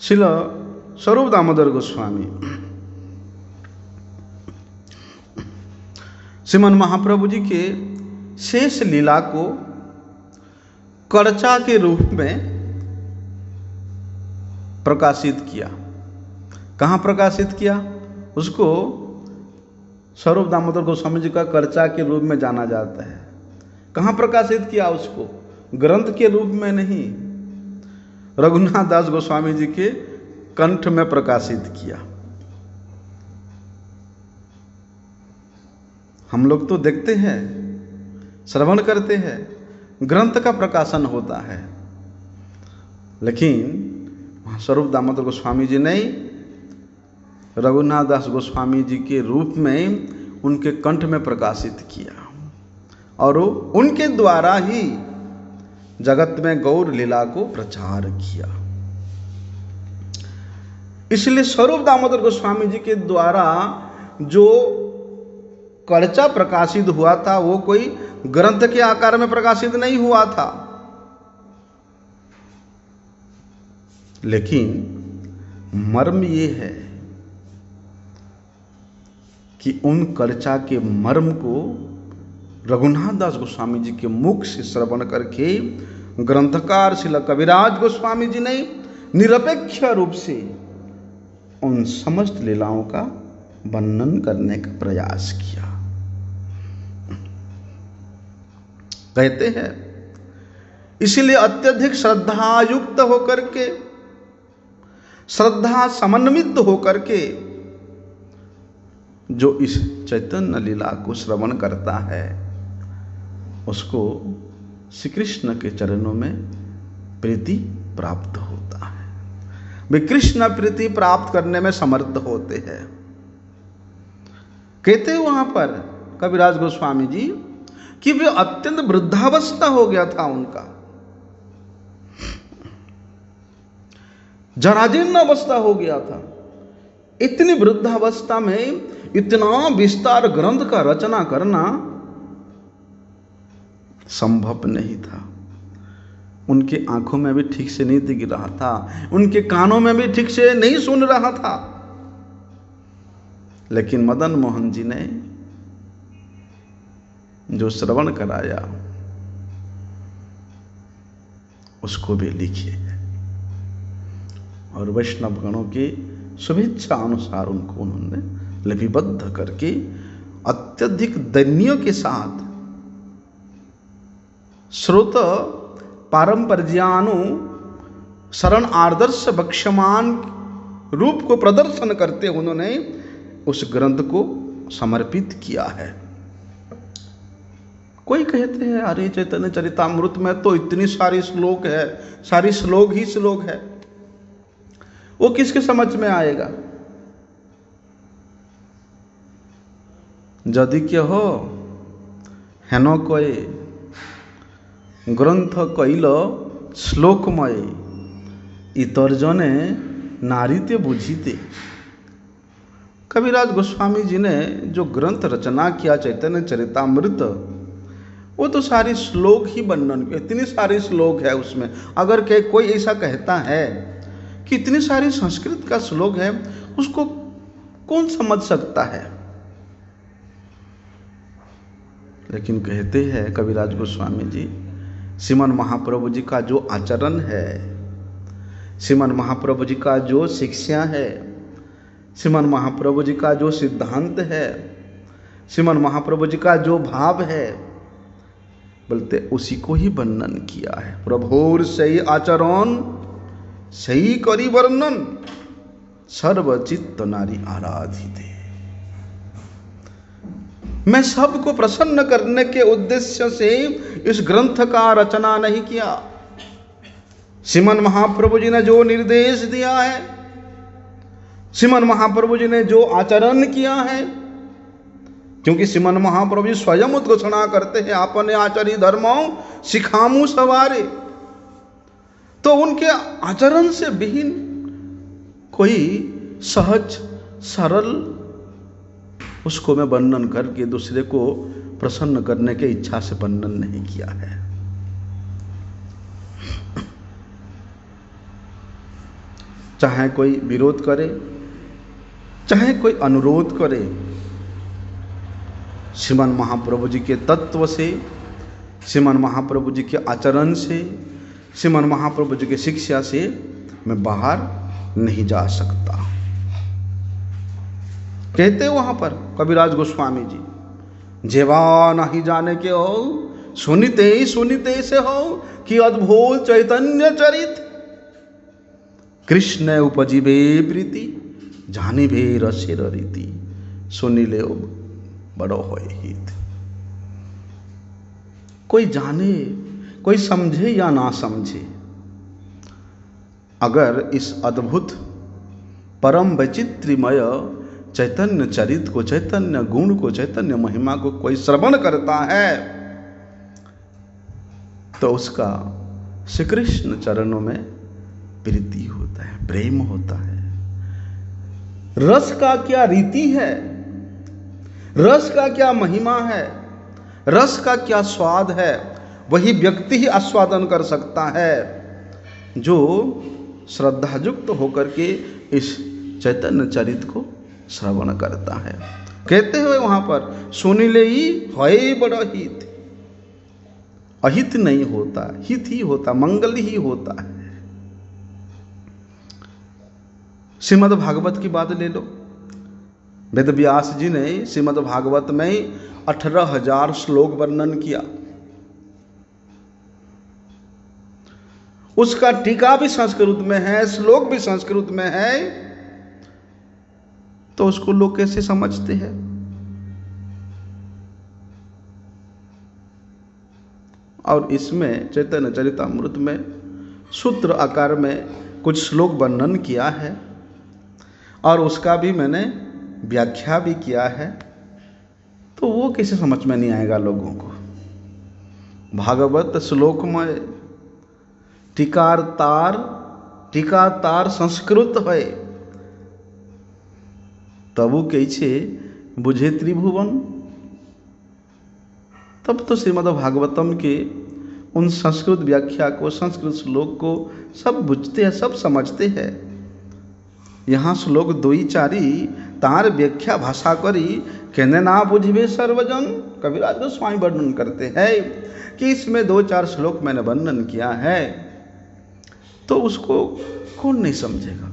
श्रील स्वरूप दामोदर गोस्वामी श्रीमन महाप्रभु जी के शेष लीला को कर्चा के रूप में प्रकाशित किया। कहाँ प्रकाशित किया? उसको स्वरूप दामोदर गोस्वामी जी का कर्चा के रूप में जाना जाता है। कहाँ प्रकाशित किया? उसको ग्रंथ के रूप में नहीं, रघुनाथ दास गोस्वामी जी के कंठ में प्रकाशित किया। हम लोग तो देखते हैं, श्रवण करते हैं, ग्रंथ का प्रकाशन होता है, लेकिन स्वरूप दामोदर गोस्वामी जी ने रघुनाथ दास गोस्वामी जी के रूप में उनके कंठ में प्रकाशित किया और उनके द्वारा ही जगत में गौर लीला को प्रचार किया। इसलिए स्वरूप दामोदर गोस्वामी जी के द्वारा जो कर्चा प्रकाशित हुआ था वो कोई ग्रंथ के आकार में प्रकाशित नहीं हुआ था, लेकिन मर्म ये है कि उन कर्चा के मर्म को रघुनाथ दास गोस्वामी जी के मुख से श्रवण करके ग्रंथकार श्रील कविराज गोस्वामी जी ने निरपेक्ष रूप से उन समस्त लीलाओं का वर्णन करने का प्रयास किया। कहते हैं इसीलिए अत्यधिक श्रद्धायुक्त होकर के, श्रद्धा समन्वित होकर के जो इस चैतन्य लीला को श्रवण करता है उसको श्री कृष्ण के चरणों में प्रीति प्राप्त होता है। वे कृष्ण प्रीति प्राप्त करने में समर्थ होते हैं। कहते हैं वहां पर कविराज गोस्वामी जी कि वे अत्यंत वृद्धावस्था हो गया था उनका, जराजीर्ण अवस्था हो गया था। इतनी वृद्धावस्था में इतना विस्तार ग्रंथ का रचना करना संभव नहीं था। उनके आंखों में भी ठीक से नहीं दिख रहा था, उनके कानों में भी ठीक से नहीं सुन रहा था, लेकिन मदन मोहन जी ने जो श्रवण कराया उसको भी लिखिए। और वैष्णव गणों के शुभेच्छा अनुसार उनको उन्होंने लिपिबद्ध करके अत्यधिक दैन्य के साथ श्रोत पारंपर्यानु शरण आदर्श बक्ष्यमान रूप को प्रदर्शन करते उन्होंने उस ग्रंथ को समर्पित किया है। कोई कहते हैं अरे चैतन्य चरितामृत में तो इतनी सारी श्लोक है, सारी श्लोक ही श्लोक है, वो किसके समझ में आएगा? यदि क्या हो हेन कहे ग्रंथ कैल श्लोकमय इतर जने नारीते बुझीते। कविराज गोस्वामी जी ने जो ग्रंथ रचना किया चैतन्य चरितामृत, वो तो सारी श्लोक ही वर्णन किए, इतनी सारी श्लोक है उसमें। अगर कोई ऐसा कहता है कि इतनी सारी संस्कृत का श्लोक है, उसको कौन समझ सकता है? लेकिन कहते हैं कविराज गोस्वामी जी, श्रीमन महाप्रभु जी का जो आचरण है, श्रीमन महाप्रभु जी का जो शिक्षा है, श्रीमन महाप्रभु जी का जो सिद्धांत है, श्रीमन महाप्रभु जी का जो भाव है, बोलते उसी को ही वर्णन किया है। प्रभुर सही आचरण सही करी वर्णन, सर्वचित्त नारी आराधिते। मैं सबको प्रसन्न करने के उद्देश्य से इस ग्रंथ का रचना नहीं किया। श्रीमन महाप्रभु जी ने जो निर्देश दिया है, श्रीमन महाप्रभु जी ने जो आचरण किया है, क्योंकि श्रीमन महाप्रभु जी स्वयं घोषणा करते हैं आपने आचरी धर्मों सिखामू सवारे, तो उनके आचरण से विहीन कोई सहज सरल उसको मैं वर्णन करके दूसरे को प्रसन्न करने के इच्छा से वर्णन नहीं किया है। चाहे कोई विरोध करे, चाहे कोई अनुरोध करे, श्रीमन महाप्रभु जी के तत्व से, श्रीमन महाप्रभु जी के आचरण से, श्रीमन महाप्रभु जी की शिक्षा से मैं बाहर नहीं जा सकता। कहते वहां पर कविराज गोस्वामी जी, जेवा नहीं जाने के हो सुनिते ही सुनिते से हो कि अद्भुत चैतन्य चरित कृष्ण उपजीवे प्रीति जानी भे रसेर रीति सुनिले बड़ो होए हित। कोई जाने, कोई समझे या ना समझे, अगर इस अद्भुत परम वैचित्र्यमय चैतन्य चरित को, चैतन्य गुण को, चैतन्य महिमा को कोई श्रवण करता है, तो उसका श्री कृष्ण चरणों में प्रीति होता है, प्रेम होता है। रस का क्या रीति है, रस का क्या महिमा है, रस का क्या स्वाद है, वही व्यक्ति ही आस्वादन कर सकता है जो श्रद्धायुक्त होकर के इस चैतन्य चरित को श्रवण करता है। कहते हुए वहां पर सुनिले ही है बड़ा हित, अहित नहीं होता, हित ही होता, मंगल ही होता है। श्रीमद् भागवत की बात ले लो, वेद व्यास जी ने श्रीमद् भागवत में 18,000 श्लोक वर्णन किया। उसका टीका भी संस्कृत में है, श्लोक भी संस्कृत में है, तो उसको लोग कैसे समझते हैं? और इसमें चैतन्य चरितामृत में सूत्र आकार में कुछ श्लोक वर्णन किया है और उसका भी मैंने व्याख्या भी किया है, तो वो कैसे समझ में नहीं आएगा लोगों को? भागवत श्लोकमय टीकातार संस्कृत है, तबु कैसे बुझे त्रिभुवन। तब तो श्रीमद् भागवतम के उन संस्कृत व्याख्या को, संस्कृत श्लोक को सब बुझते हैं, सब समझते हैं। यहाँ श्लोक 2-4 तार व्याख्या भाषा करी कहने ना बुझे सर्वजन। कविराज गोस्वामी वर्णन करते हैं कि इसमें 2-4 श्लोक मैंने वर्णन किया है, तो उसको कौन नहीं समझेगा।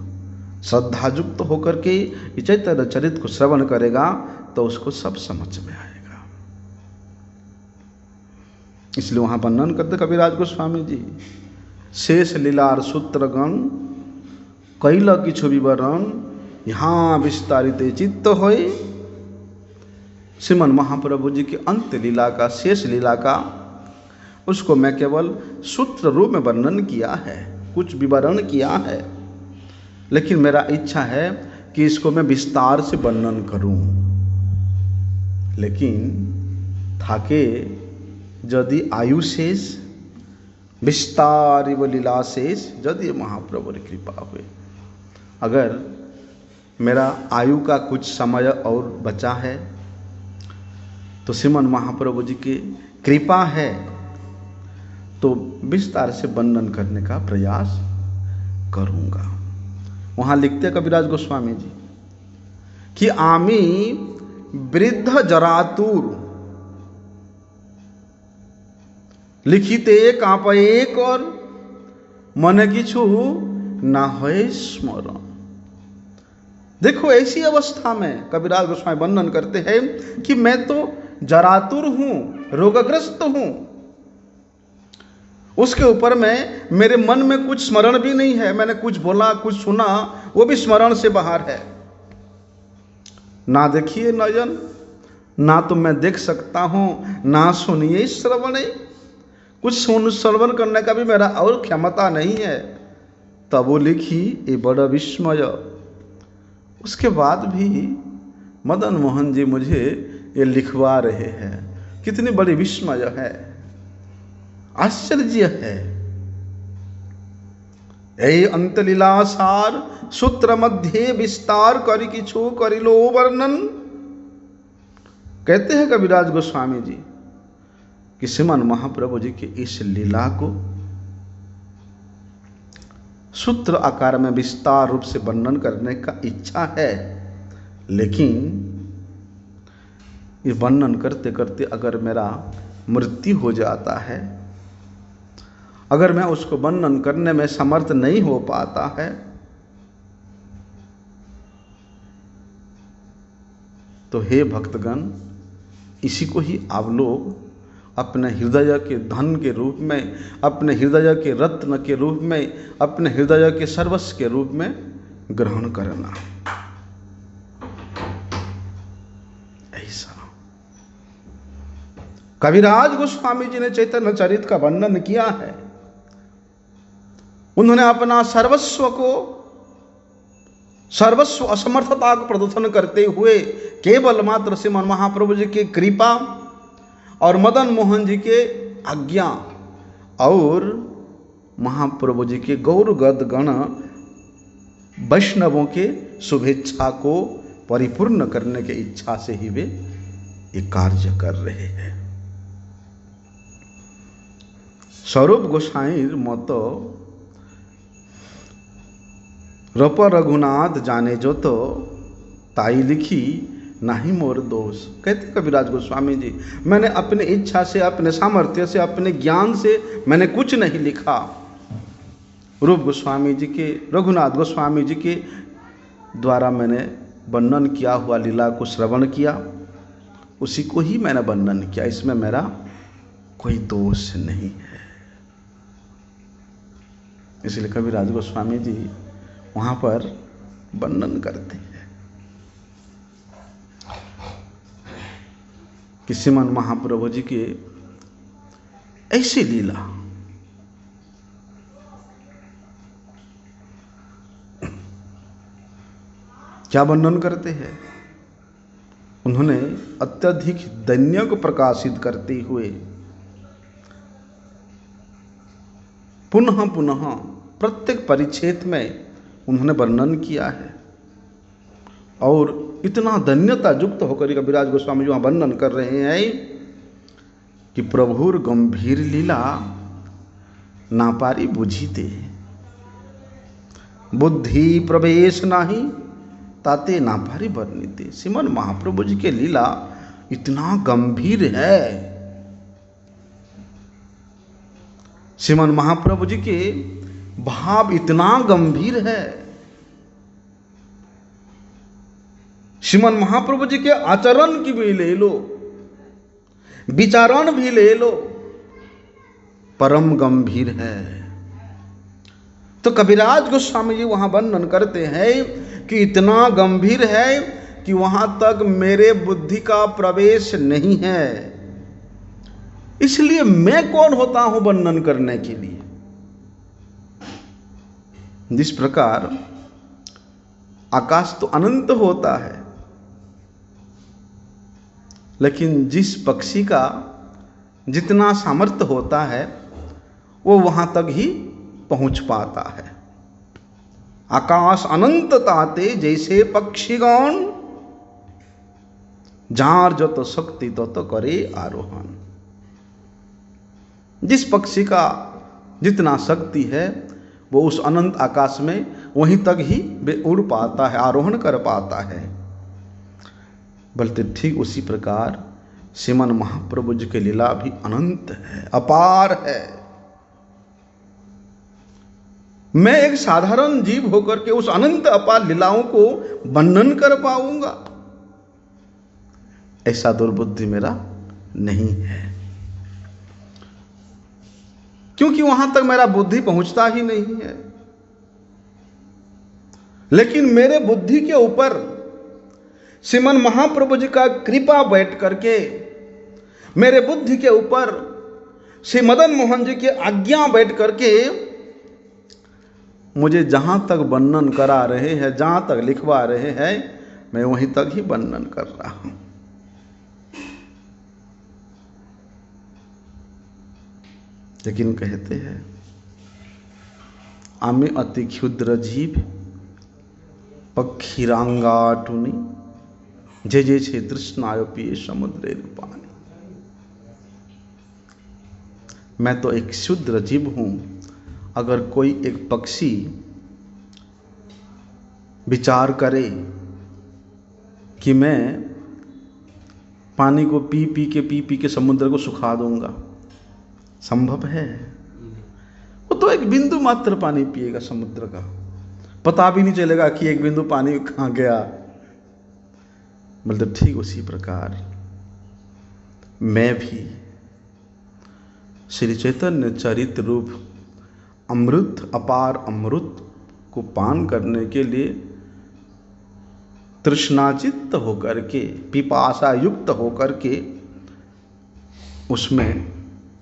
श्रद्धायुक्त होकर के चैतन्य चरित को श्रवण करेगा तो उसको सब समझ में आएगा। इसलिए वहां वर्णन करते कविराज गोस्वामी जी, शेष लीलार सूत्रगण कैल किछु विवरण यहाँ विस्तारित चित्त होय। श्रीमन महाप्रभु जी की अंत्य लीला का, शेष लीला का, उसको मैं केवल सूत्र रूप में वर्णन किया है, कुछ विवरण किया है, लेकिन मेरा इच्छा है कि इसको मैं विस्तार से वर्णन करूं। लेकिन थाके यदि आयु शेष विस्तार व लीला शेष यदि महाप्रभु की कृपा हुए, अगर मेरा आयु का कुछ समय और बचा है तो श्रीमन महाप्रभु जी की कृपा है तो विस्तार से वर्णन करने का प्रयास करूंगा। वहां लिखते कविराज गोस्वामी जी कि आमी वृद्ध जरातुर लिखिते कांपे और मन किछु ना होए स्मरण। देखो ऐसी अवस्था में कविराज गोस्वामी वर्णन करते हैं कि मैं तो जरातुर हूं, रोगग्रस्त हूं, उसके ऊपर में मेरे मन में कुछ स्मरण भी नहीं है। मैंने कुछ बोला, कुछ सुना, वो भी स्मरण से बाहर है। ना देखिए नयन, ना तो मैं देख सकता हूं, ना सुनिए श्रवण, कुछ श्रवण करने का भी मेरा और क्षमता नहीं है। तब वो लिखी ये बड़ा विस्मय। उसके बाद भी मदन मोहन जी मुझे ये लिखवा रहे हैं, कितनी बड़ी विस्मय है, आश्चर्य है। यही अंतलीलासार सूत्र मध्य विस्तार करी किछु करिलो वर्णन। कहते हैं कविराज गोस्वामी जी कि श्रीमान महाप्रभु जी की इस लीला को सूत्र आकार में विस्तार रूप से वर्णन करने का इच्छा है, लेकिन ये वर्णन करते करते अगर मेरा मृत्यु हो जाता है, अगर मैं उसको वर्णन करने में समर्थ नहीं हो पाता है, तो हे भक्तगण, इसी को ही आप लोग अपने हृदय के धन के रूप में, अपने हृदय के रत्न के रूप में, अपने हृदय के सर्वस्व के रूप में ग्रहण करना। ऐसा कविराज गोस्वामी जी ने चैतन्य चरित का वर्णन किया है। उन्होंने अपना सर्वस्व असमर्थता को प्रदर्शन करते हुए केवल मात्र श्रीमान महाप्रभु जी की कृपा और मदन मोहन जी के आज्ञा और महाप्रभु जी के गौरगद गण वैष्णवों के शुभेच्छा को परिपूर्ण करने की इच्छा से ही वे ये कार्य कर रहे हैं। स्वरूप गोसाई मत रप रघुनाथ जाने जो तो ताई लिखी नहीं मोर दोष। कहते कविराज गोस्वामी जी, मैंने अपनी इच्छा से, अपने सामर्थ्य से, अपने ज्ञान से मैंने कुछ नहीं लिखा। रूप गोस्वामी जी के, रघुनाथ गोस्वामी जी के द्वारा मैंने वर्णन किया हुआ लीला को श्रवण किया, उसी को ही मैंने वर्णन किया, इसमें मेरा कोई दोष नहीं है। इसलिए कविराज गोस्वामी जी वहां पर वर्णन करते हैं कि श्रीमान महाप्रभु जी की ऐसी लीला क्या वर्णन करते हैं। उन्होंने अत्यधिक दैन्य को प्रकाशित करते हुए पुनः पुनः प्रत्येक परिच्छेद में उन्होंने वर्णन किया है। और इतना धन्यता युक्त होकर कविराज गोस्वामी जी वहां वर्णन कर रहे हैं कि प्रभुर गंभीर लीला नापारी बुझीते, बुद्धि प्रवेश नाही ताते नापारी वर्णिते। श्रीमन महाप्रभु जी के लीला इतना गंभीर है, श्रीमन महाप्रभु जी के भाव इतना गंभीर है। श्रीमन महाप्रभु जी के आचरण की भी ले लो, विचारण भी ले लो, परम गंभीर है। तो कविराज गोस्वामी जी वहां वर्णन करते हैं कि इतना गंभीर है कि वहां तक मेरे बुद्धि का प्रवेश नहीं है, इसलिए मैं कौन होता हूं वर्णन करने के लिए। जिस प्रकार आकाश तो अनंत होता है, लेकिन जिस पक्षी का जितना सामर्थ्य होता है वो वहां तक ही पहुंच पाता है। आकाश अनंत ताते जैसे पक्षीगण, जार जो तो शक्ति तो करे आरोहण। जिस पक्षी का जितना शक्ति है वो उस अनंत आकाश में वहीं तक ही वे उड़ पाता है, आरोहण कर पाता है। बोलते ठीक उसी प्रकार श्रीमन महाप्रभु जी की लीला भी अनंत है, अपार है। मैं एक साधारण जीव होकर के उस अनंत अपार लीलाओं को वर्णन कर पाऊंगा, ऐसा दुर्बुद्धि मेरा नहीं है, क्योंकि वहां तक मेरा बुद्धि पहुंचता ही नहीं है। लेकिन मेरे बुद्धि के ऊपर श्रीमन महाप्रभु जी का कृपा बैठ करके, मेरे बुद्धि के ऊपर श्री मदन मोहन जी की आज्ञा बैठ करके मुझे जहां तक वर्णन करा रहे हैं, जहां तक लिखवा रहे हैं, मैं वहीं तक ही वर्णन कर रहा हूं। लेकिन कहते हैं आमी अति क्षुद्र जीव पक्षीरांगाटुनी जे जे छे तृष्णायो पिए समुद्रे पानी। मैं तो एक क्षुद्र जीव हूं। अगर कोई एक पक्षी विचार करे कि मैं पानी को पी पी के समुद्र को सुखा दूंगा, संभव है? वो तो एक बिंदु मात्र पानी पिएगा समुद्र का, पता भी नहीं चलेगा कि एक बिंदु पानी कहां गया। मतलब ठीक उसी प्रकार मैं भी श्री चैतन्य चरित्र रूप अमृत, अपार अमृत को पान करने के लिए तृष्णाचित्त होकर के, पिपासा युक्त होकर के उसमें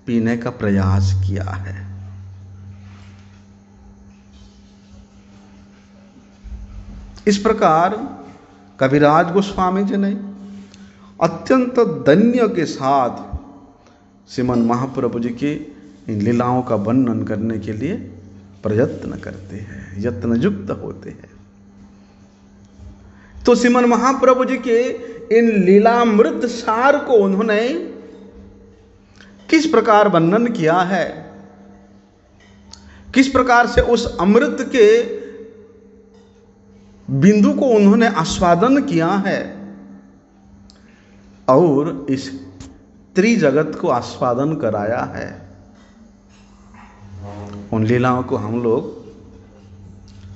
पीने का प्रयास किया है। इस प्रकार कविराज गोस्वामी जी ने अत्यंत धन्य के साथ श्रीमन महाप्रभु जी के इन लीलाओं का वर्णन करने के लिए प्रयत्न करते हैं, यत्नयुक्त होते हैं। तो श्रीमन महाप्रभु जी के इन लीलामृत सार को उन्होंने किस प्रकार वर्णन किया है, किस प्रकार से उस अमृत के बिंदु को उन्होंने आस्वादन किया है और इस त्रिजगत को आस्वादन कराया है, उन लीलाओं को हम लोग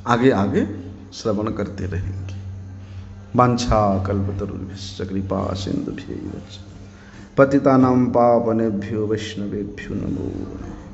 आगे आगे श्रवण करते रहेंगे। वांछा कल्पतरुभ्यश्च कृपा सिंधुभ्यैव च पतितानां पावनेभ्यो वैष्णवेभ्यो नमो नमः।